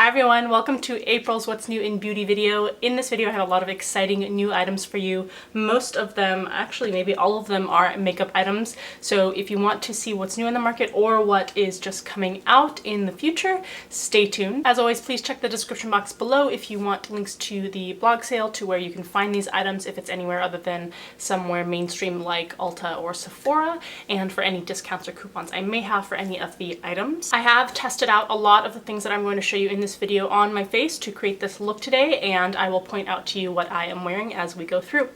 everyone, welcome to April's What's New in Beauty video. In this video I have a lot of exciting new items for you. Most of them, actually maybe all of them, are makeup items. So if you want to see what's new in the market or what is just coming out in the future, stay tuned. As always, please check the description box below if you want links to the blog sale to where you can find these items if it's anywhere other than somewhere mainstream like Ulta or Sephora, and for any discounts or coupons I may have for any of the items. I have tested out a lot of the things that I'm going to show you in this video on my face to create this look today, and I will point out to you what I am wearing as we go through.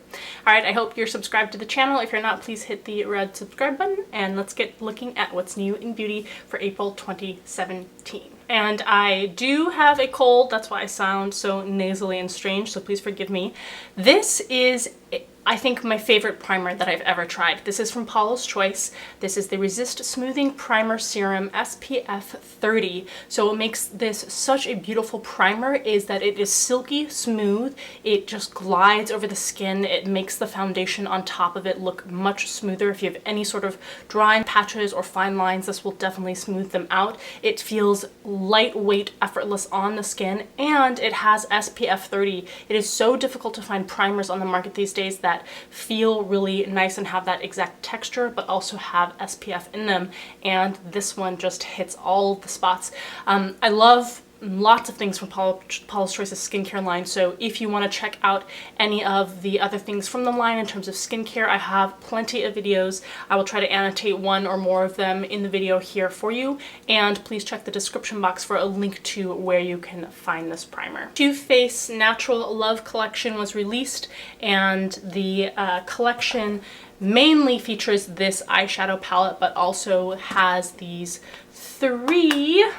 Alright, I hope you're subscribed to the channel. If you're not, please hit the red subscribe button, and let's get looking at what's new in beauty for April 2017. And I do have a cold, that's why I sound so nasally and strange, so please forgive me. This is, I think, my favorite primer that I've ever tried. This is from Paula's Choice. This is the Resist Smoothing Primer Serum SPF 30. So what makes this such a beautiful primer is that it is silky smooth. It just glides over the skin. It makes the foundation on top of it look much smoother. If you have any sort of drying patches or fine lines, this will definitely smooth them out. It feels lightweight, effortless on the skin, and it has SPF 30. It is so difficult to find primers on the market these days that feel really nice and have that exact texture but also have SPF in them, and this one just hits all the spots. I love lots of things from Paula's Choice's skincare line, so if you want to check out any of the other things from the line in terms of skincare, I have plenty of videos. I will try to annotate one or more of them in the video here for you, and please check the description box for a link to where you can find this primer. Too Faced Natural Love collection was released, and the collection mainly features this eyeshadow palette, but also has these three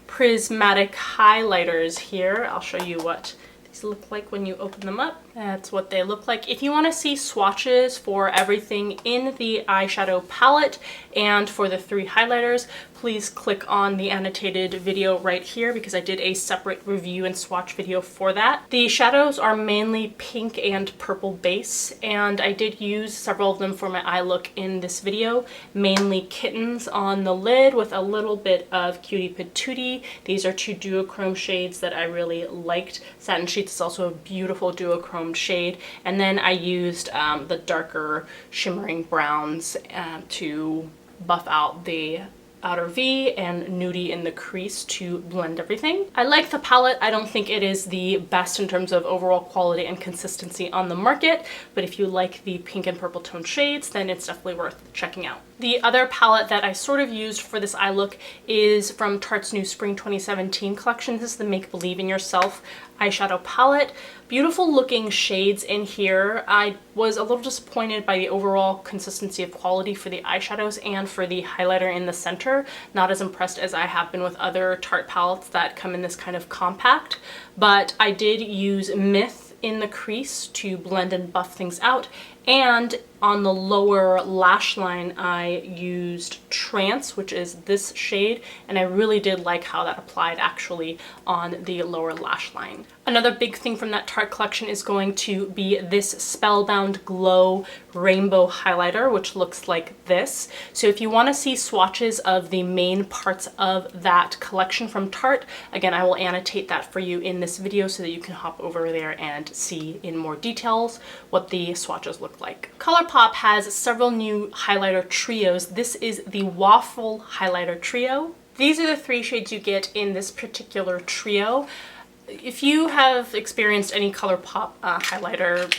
prismatic highlighters here. I'll show you what these look like when you open them up. That's what they look like. If you want to see swatches for everything in the eyeshadow palette and for the three highlighters, please click on the annotated video right here because I did a separate review and swatch video for that. The shadows are mainly pink and purple base, and I did use several of them for my eye look in this video, mainly Kittens on the lid with a little bit of Cutie Patootie. These are two duochrome shades that I really liked. Satin Sheets is also a beautiful duochrome shade, and then I used the darker shimmering browns to buff out the outer V and nudie in the crease to blend everything. I like the palette. I don't think it is the best in terms of overall quality and consistency on the market, but if you like the pink and purple tone shades, then it's definitely worth checking out. The other palette that I sort of used for this eye look is from Tarte's new Spring 2017 collection. This is the Make Believe in Yourself eyeshadow palette. Beautiful looking shades in here. I was a little disappointed by the overall consistency of quality for the eyeshadows and for the highlighter in the center. Not as impressed as I have been with other Tarte palettes that come in this kind of compact, but I did use Myth in the crease to blend and buff things out, and on the lower lash line I used Trance, which is this shade, and I really did like how that applied actually on the lower lash line. Another big thing from that Tarte collection is going to be this Spellbound Glow Rainbow Highlighter, which looks like this. So if you want to see swatches of the main parts of that collection from Tarte, again, I will annotate that for you in this video so that you can hop over there and see in more details what the swatches look like. ColourPop has several new highlighter trios. This is the Waffle Highlighter Trio. These are the three shades you get in this particular trio. If you have experienced any ColourPop highlighter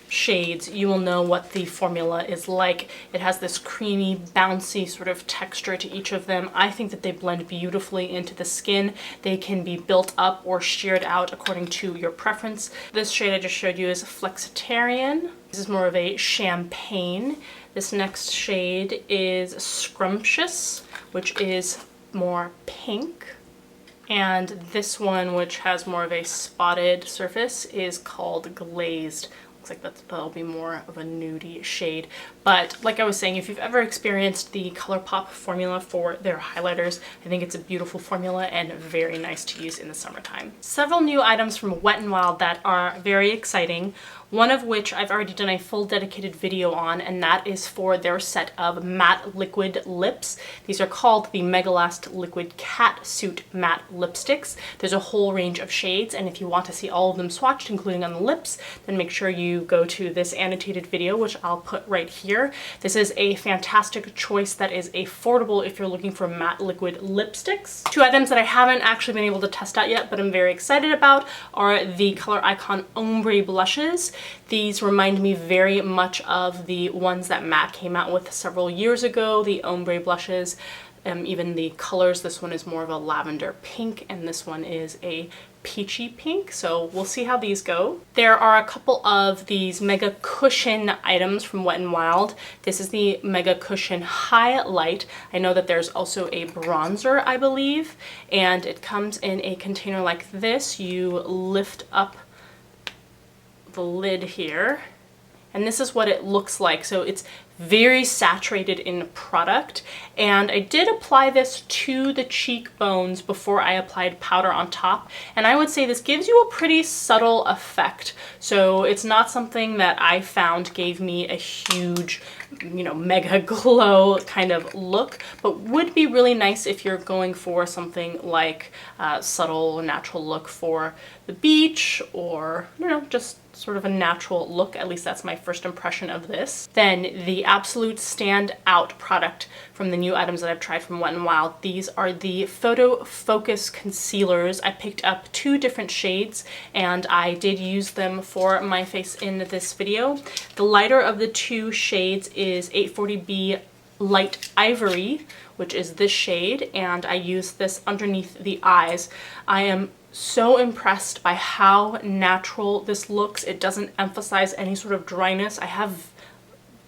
shades, you will know what the formula is like. It has this creamy, bouncy sort of texture to each of them. I think that they blend beautifully into the skin. They can be built up or sheared out according to your preference. This shade I just showed you is Flexitarian. This is more of a champagne. This next shade is Scrumptious, which is more pink. And this one, which has more of a spotted surface, is called Glazed. Looks like that'll be more of a nudie shade. But like I was saying, if you've ever experienced the ColourPop formula for their highlighters, I think it's a beautiful formula and very nice to use in the summertime. Several new items from Wet n Wild that are very exciting. One of which I've already done a full dedicated video on, and that is for their set of matte liquid lips. These are called the Megalast Liquid Cat Suit Matte Lipsticks. There's a whole range of shades, and if you want to see all of them swatched, including on the lips, then make sure you go to this annotated video, which I'll put right here. This is a fantastic choice that is affordable if you're looking for matte liquid lipsticks. Two items that I haven't actually been able to test out yet, but I'm very excited about, are the Color Icon Ombre Blushes. These remind me very much of the ones that MAC came out with several years ago, the ombre blushes. Even the colors, this one is more of a lavender pink and this one is a peachy pink, so we'll see how these go. There are a couple of these Mega Cushion items from Wet n Wild. This is the Mega Cushion Highlight. I know that there's also a bronzer, I believe, and it comes in a container like this. You lift up the lid here, and this is what it looks like. So it's very saturated in product, and I did apply this to the cheekbones before I applied powder on top, and I would say this gives you a pretty subtle effect. So it's not something that I found gave me a huge, you know, mega glow kind of look, but would be really nice if you're going for something like a subtle natural look for the beach, or, you know, just sort of a natural look. At least that's my first impression of this. Then the absolute standout product from the new items that I've tried from Wet n Wild. These are the Photo Focus Concealers. I picked up 2 different shades and I did use them for my face in this video. The lighter of the 2 shades is 840B Light Ivory, which is this shade, and I use this underneath the eyes. I am so impressed by how natural this looks. It doesn't emphasize any sort of dryness. I have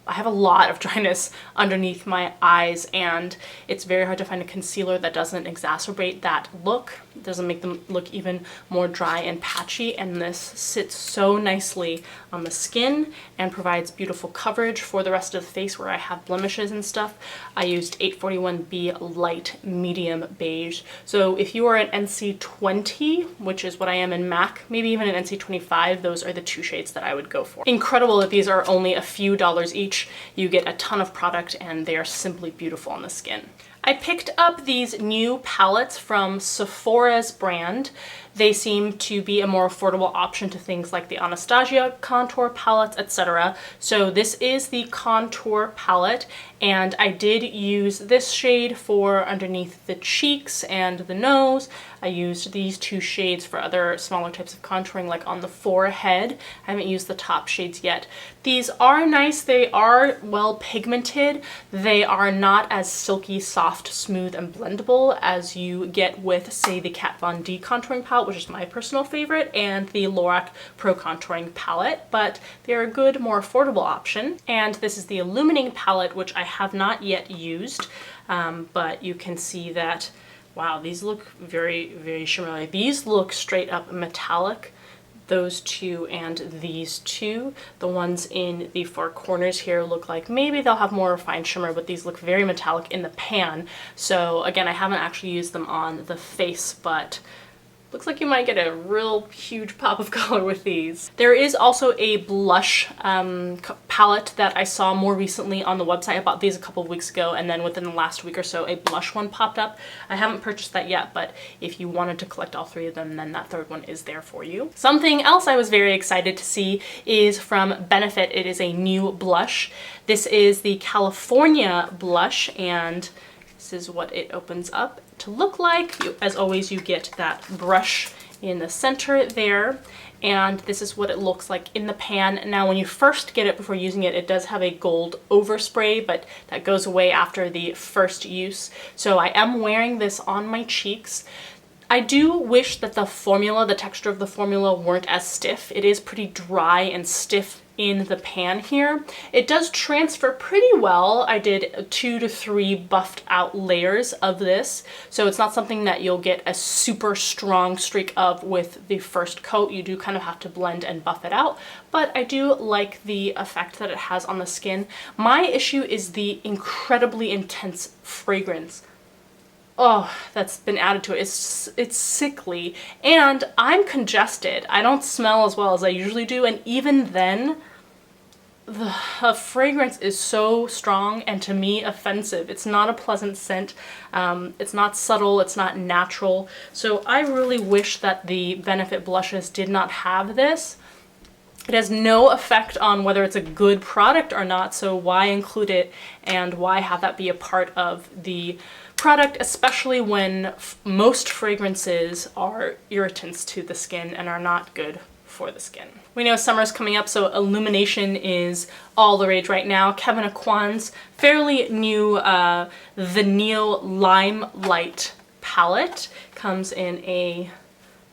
a lot of dryness underneath my eyes, and it's very hard to find a concealer that doesn't exacerbate that look. It doesn't make them look even more dry and patchy, and this sits so nicely on the skin and provides beautiful coverage for the rest of the face where I have blemishes and stuff. I used 841B Light Medium Beige. So if you are an NC20, which is what I am in MAC, maybe even an NC25, those are the 2 shades that I would go for. Incredible that these are only a few dollars each. You get a ton of product and they are simply beautiful on the skin. I picked up these new palettes from Sephora's brand. They seem to be a more affordable option to things like the Anastasia contour palettes, etc. So this is the contour palette, and I did use this shade for underneath the cheeks and the nose. I used these 2 shades for other smaller types of contouring, like on the forehead. I haven't used the top shades yet. These are nice. They are well pigmented. They are not as silky, soft, smooth, and blendable as you get with, say, the Kat Von D contouring palette, which is my personal favorite, and the Lorac Pro Contouring palette, but they're a good, more affordable option. And this is the Illuminating palette, which I have not yet used, but you can see that, wow, these look very, very shimmery. These look straight up metallic. Those 2 and these 2. The ones in the 4 corners here look like maybe they'll have more refined shimmer, but these look very metallic in the pan. So again, I haven't actually used them on the face, but looks like you might get a real huge pop of color with these. There is also a blush palette that I saw more recently on the website. I bought these a couple of weeks ago, and then within the last week or so a blush one popped up. I haven't purchased that yet, but if you wanted to collect all 3 of them, then that 3rd one is there for you. Something else I was very excited to see is from Benefit. It is a new blush. This is the California blush, and this is what it opens up to look like. As always, you get that brush in the center there, and this is what it looks like in the pan. Now, when you first get it before using it, it does have a gold overspray, but that goes away after the first use. So I am wearing this on my cheeks. I do wish that the texture of the formula weren't as stiff. It is pretty dry and stiff in the pan here. It does transfer pretty well. I did 2 to 3 buffed out layers of this, so it's not something that you'll get a super strong streak of with the first coat. You do kind of have to blend and buff it out, but I do like the effect that it has on the skin. My issue is the incredibly intense fragrance. Oh, that's been added to it. It's sickly, and I'm congested. I don't smell as well as I usually do, and even then, the fragrance is so strong and to me offensive. It's not a pleasant scent. It's not subtle. It's not natural. So I really wish that the Benefit blushes did not have this. It has no effect on whether it's a good product or not, so why include it and why have that be a part of the product, especially when most fragrances are irritants to the skin and are not good for the skin. We know summer's coming up, so illumination is all the rage right now. Kevyn Aucoin's fairly new Vanille Limelight palette comes in a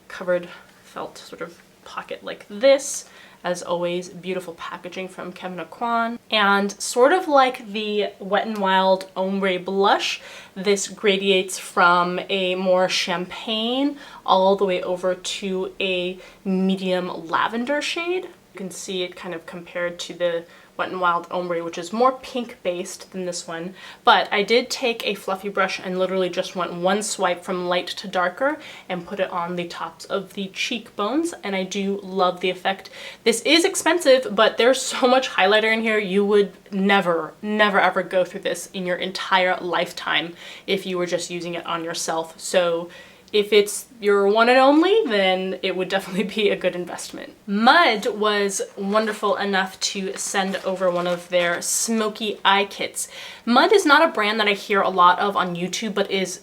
covered felt sort of pocket like this. As always, beautiful packaging from Kevyn Aucoin. And sort of like the Wet n Wild Ombre Blush, this gradiates from a more champagne all the way over to a medium lavender shade. You can see it kind of compared to the Wet n Wild Ombre, which is more pink based than this one. But I did take a fluffy brush and literally just went one swipe from light to darker and put it on the tops of the cheekbones, and I do love the effect. This is expensive, but there's so much highlighter in here, you would never ever go through this in your entire lifetime if you were just using it on yourself. So if it's your one and only, then it would definitely be a good investment. Mud was wonderful enough to send over one of their smoky eye kits. Mud is not a brand that I hear a lot of on YouTube, but is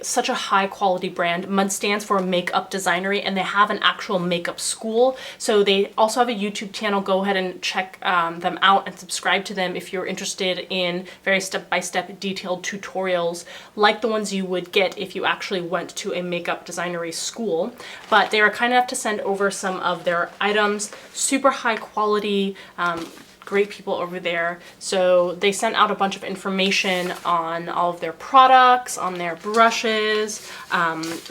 such a high quality brand. Mud stands for Makeup Designery, and they have an actual makeup school. So they also have a YouTube channel. Go ahead and check them out and subscribe to them if you're interested in very step-by-step detailed tutorials like the ones you would get if you actually went to a Makeup Designery school. But they were kind enough to send over some of their items, super high quality, great people over there. So they sent out a bunch of information on all of their products, on their brushes,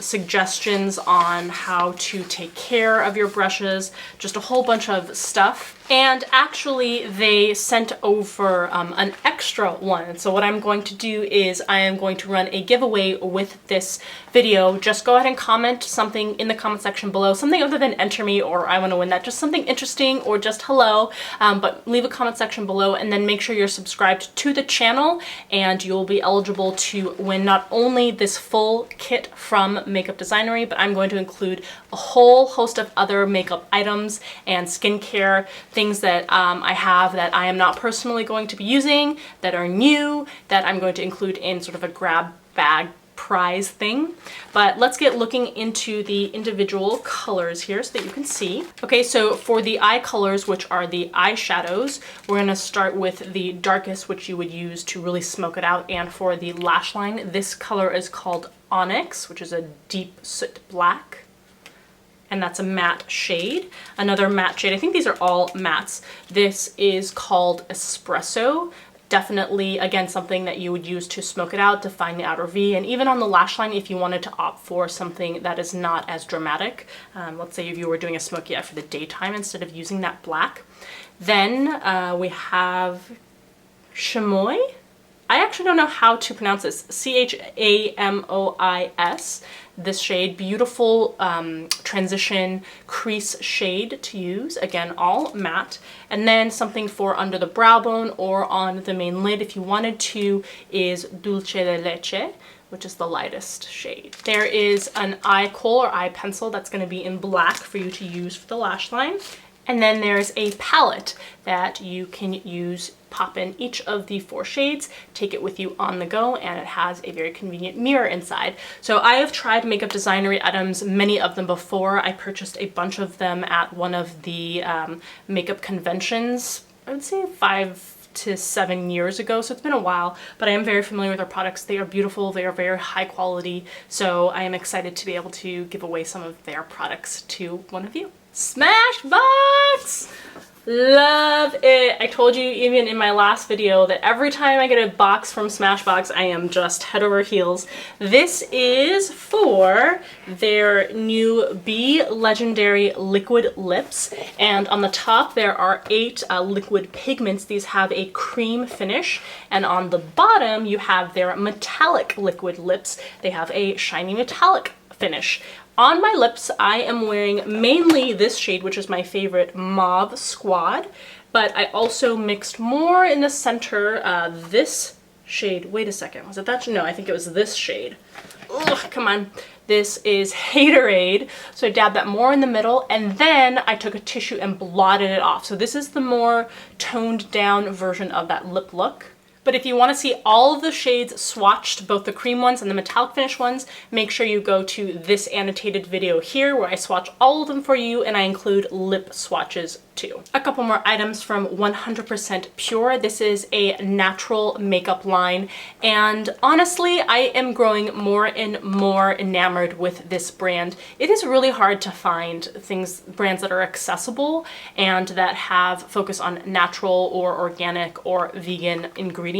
suggestions on how to take care of your brushes, just a whole bunch of stuff. And actually they sent over an extra one. So what I'm going to do is I am going to run a giveaway with this video. Just go ahead and comment something in the comment section below, something other than enter me or I want to win that, just something interesting or just hello, but leave a comment section below, and then make sure you're subscribed to the channel and you'll be eligible to win not only this full kit from Makeup Designery, but I'm going to include a whole host of other makeup items and skincare things that I have that I am not personally going to be using, that are new, that I'm going to include in sort of a grab bag prize thing. But let's get looking into the individual colors here so that you can see. Okay, so for the eye colors, which are the eyeshadows, we're gonna start with the darkest, which you would use to really smoke it out. And for the lash line, this color is called Onyx, which is a deep soot black. And that's a matte shade. Another matte shade, I think these are all mattes. This is called Espresso. Definitely, again, something that you would use to smoke it out, define the outer V, and even on the lash line if you wanted to opt for something that is not as dramatic. Let's say if you were doing a smoky eye for the daytime instead of using that black. Then we have Chamois. I actually don't know how to pronounce this. Chamois. This shade, beautiful transition crease shade to use. Again, all matte. And then something for under the brow bone or on the main lid if you wanted to is Dulce de Leche, which is the lightest shade. There is an eye kohl or eye pencil that's going to be in black for you to use for the lash line. And then there's a palette that you can use, pop in each of the 4 shades, take it with you on the go, and it has a very convenient mirror inside. So I have tried Makeup Designery items, many of them before. I purchased a bunch of them at one of the makeup conventions, I would say 5 to 7 years ago, so it's been a while, but I am very familiar with their products. They are beautiful, they are very high quality, so I am excited to be able to give away some of their products to one of you. Smashbox! Love it. I told you even in my last video that every time I get a box from Smashbox, I am just head over heels. This is for their new Be Legendary liquid lips, and on the top there are 8 liquid pigments. These have a cream finish, and on the bottom you have their metallic liquid lips. They have a shiny metallic finish. On my lips, I am wearing mainly this shade, which is my favorite, Mauve Squad, but I also mixed more in the center, this shade. Wait a second, was it that? No, I think it was this shade. Ugh, come on. This is Haterade, so I dabbed that more in the middle, and then I took a tissue and blotted it off. So this is the more toned down version of that lip look. But if you want to see all of the shades swatched, both the cream ones and the metallic finish ones, make sure you go to this annotated video here where I swatch all of them for you, and I include lip swatches too. A couple more items from 100% Pure. This is a natural makeup line, and honestly, I am growing more and more enamored with this brand. It is really hard to find brands that are accessible and that have focus on natural or organic or vegan ingredients.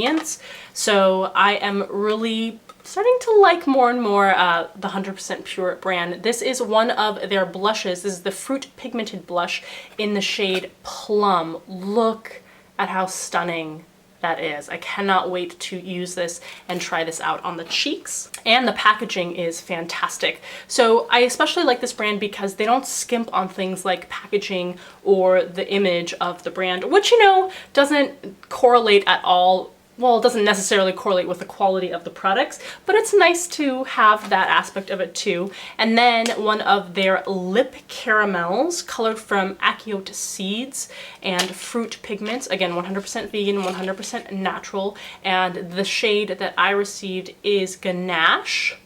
So I am really starting to like more and more the 100% Pure brand. This is one of their blushes. This is the Fruit Pigmented Blush in the shade Plum. Look at how stunning that is. I cannot wait to use this and try this out on the cheeks. And the packaging is fantastic. So I especially like this brand because they don't skimp on things like packaging or the image of the brand, which, you know, doesn't correlate at all. Well, it doesn't necessarily correlate with the quality of the products, but it's nice to have that aspect of it too. And then one of their lip caramels colored from achiote seeds and fruit pigments. Again, 100% vegan, 100% natural. And the shade that I received is Ganache,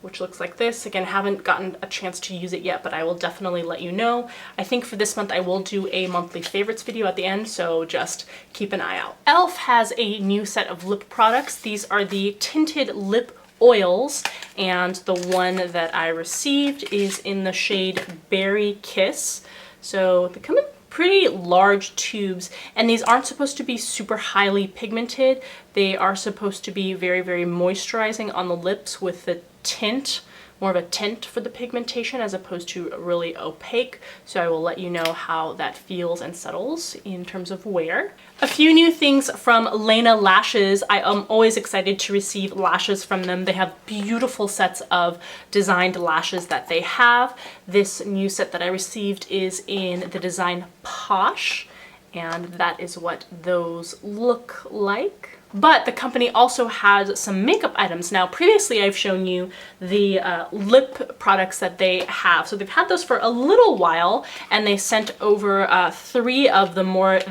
which looks like this. Again, haven't gotten a chance to use it yet, but I will definitely let you know. I think for this month I will do a monthly favorites video at the end, so just keep an eye out. e.l.f. has a new set of lip products. These are the tinted lip oils, and the one that I received is in the shade Berry Kiss. So they come in pretty large tubes, and these aren't supposed to be super highly pigmented. They are supposed to be very, very moisturizing on the lips with the tint, more of a tint for the pigmentation as opposed to really opaque. So I will let you know how that feels and settles in terms of wear. A few new things from Lena Lashes. I am always excited to receive lashes from them. They have beautiful sets of designed lashes that they have. This new set that I received is in the design Posh, and that is what those look like. But the company also has some makeup items. Now, previously I've shown you the lip products that they have. So they've had those for a little while, and they sent over 3 of the more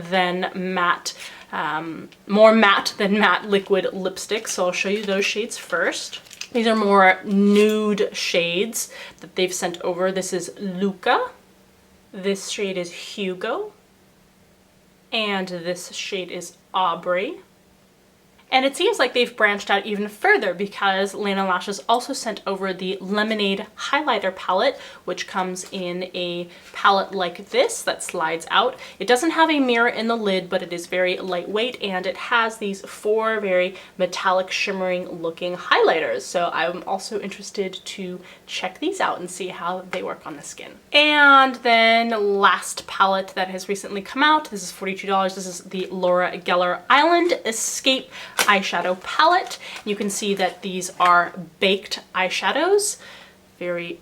matte than matte liquid lipsticks. So I'll show you those shades first. These are more nude shades that they've sent over. This is Luca. This shade is Hugo. And this shade is Aubrey. And it seems like they've branched out even further because Lena Lashes also sent over the Lemonade highlighter palette, which comes in a palette like this that slides out. It doesn't have a mirror in the lid, but it is very lightweight, and it has these 4 very metallic shimmering looking highlighters. So I'm also interested to check these out and see how they work on the skin. And then last palette that has recently come out, this is $42. This is the Laura Geller Island Escape eyeshadow palette. You can see that these are baked eyeshadows, very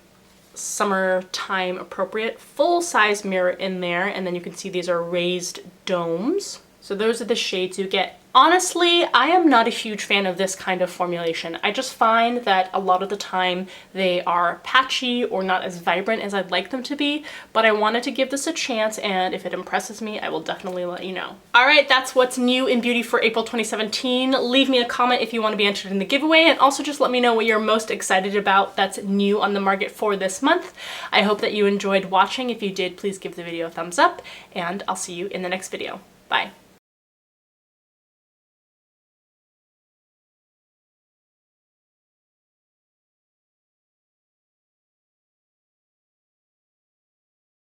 summertime appropriate, full size mirror in there, and then you can see these are raised domes. So those are the shades you get. Honestly, I am not a huge fan of this kind of formulation. I just find that a lot of the time they are patchy or not as vibrant as I'd like them to be, but I wanted to give this a chance, and if it impresses me, I will definitely let you know. All right, that's what's new in beauty for April 2017. Leave me a comment if you want to be entered in the giveaway, and also just let me know what you're most excited about that's new on the market for this month. I hope that you enjoyed watching. If you did, please give the video a thumbs up, and I'll see you in the next video. Bye.